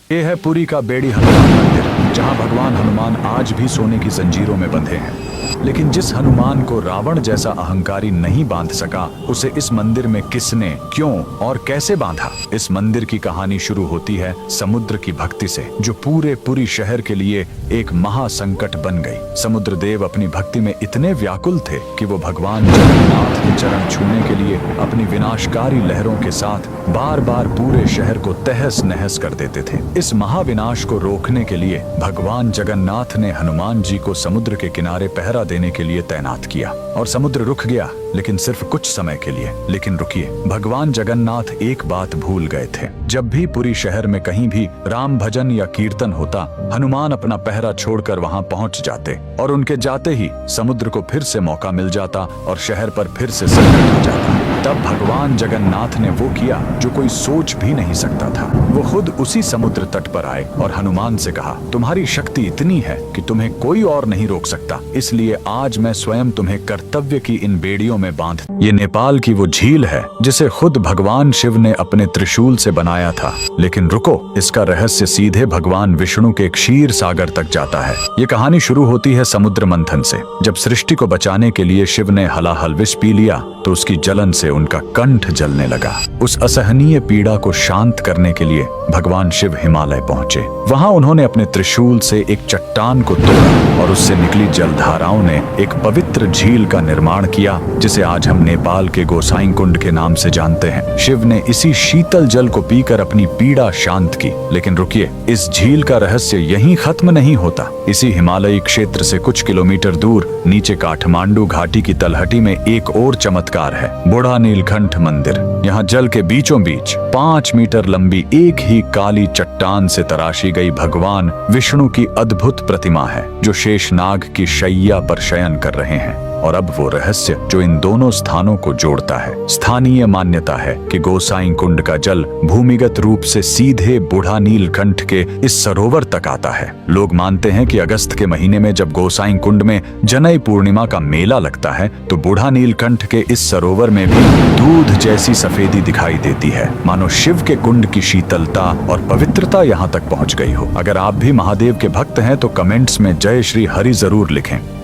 ये है पुरी का बेड़ी हनुमान मंदिर, जहां भगवान हनुमान आज भी सोने की जंजीरों में बंधे हैं। लेकिन जिस हनुमान को रावण जैसा अहंकारी नहीं बांध सका, उसे इस मंदिर में किसने, क्यों और कैसे बांधा? इस मंदिर की कहानी शुरू होती है समुद्र की भक्ति से, जो पूरे पुरी शहर के लिए एक महासंकट बन गई। समुद्र देव अपनी भक्ति में इतने व्याकुल थे कि वो भगवान जगन्नाथ के चरण छूने के लिए अपनी विनाशकारी लहरों के साथ बार बार पूरे शहर को तहस नहस कर देते थे। इस महाविनाश को रोकने के लिए भगवान जगन्नाथ ने हनुमान जी को समुद्र के किनारे पहरा देने के लिए तैनात किया, और समुद्र रुक गया, लेकिन सिर्फ कुछ समय के लिए। लेकिन रुकिए, भगवान जगन्नाथ एक बात भूल गए थे। जब भी पुरी शहर में कहीं भी राम भजन या कीर्तन होता, हनुमान अपना पहरा छोड़कर वहां पहुंच जाते, और उनके जाते ही समुद्र को फिर से मौका मिल जाता और शहर पर फिर से संकट आ जाता। तब भगवान जगन्नाथ ने वो किया जो कोई सोच भी नहीं सकता था। वो खुद उसी समुद्र तट पर आए और हनुमान से कहा, तुम्हारी शक्ति इतनी है कि तुम्हें कोई और नहीं रोक सकता, इसलिए आज मैं स्वयं तुम्हें कर्तव्य की इन बेड़ियों में बांध। ये नेपाल की वो झील है जिसे खुद भगवान शिव ने अपने त्रिशूल से बनाया था। लेकिन रुको, इसका रहस्य सीधे भगवान विष्णु के क्षीर सागर तक जाता है। ये कहानी शुरू होती है समुद्र मंथन से। जब सृष्टि को बचाने के लिए शिव ने हलाहल विष पी लिया, तो उसकी जलन से उनका कंठ जलने लगा। उस असहनीय पीड़ा को शांत करने के लिए भगवान शिव हिमालय पहुंचे। वहां उन्होंने अपने त्रिशूल से एक चट्टान को तोड़ा और उससे निकली जलधाराओं ने एक पवित्र झील का निर्माण किया, जिसे आज हम नेपाल के गोसाई कुंड के नाम से जानते हैं। शिव ने इसी शीतल जल को पीकर अपनी पीड़ा शांत की। लेकिन रुकिए, इस झील का रहस्य यहीं खत्म नहीं होता। इसी हिमालयी क्षेत्र से कुछ किलोमीटर दूर नीचे काठमांडू घाटी की तलहटी में एक और चमत्कार है, बूढ़ा नीलकंठ मंदिर। यहाँ जल के बीचों बीच 5 मीटर लंबी एक ही काली चट्टान से तराशी गई भगवान विष्णु की अद्भुत प्रतिमा है, जो शेषनाग की शैया पर शयन कर रहे हैं। और अब वो रहस्य जो इन दोनों स्थानों को जोड़ता है। स्थानीय मान्यता है कि गोसाई कुंड का जल भूमिगत रूप से सीधे बूढ़ा नीलकंठ के इस सरोवर तक आता है। लोग मानते हैं कि अगस्त के महीने में जब गोसाई कुंड में जनई पूर्णिमा का मेला लगता है, तो बूढ़ा नीलकंठ के इस सरोवर में भी दूध जैसी सफेदी दिखाई देती है, मानो शिव के कुंड की शीतलता और पवित्रता यहाँ तक पहुँच गई हो। अगर आप भी महादेव के भक्त हैं तो कमेंट्स में जय श्री हरि जरूर लिखें।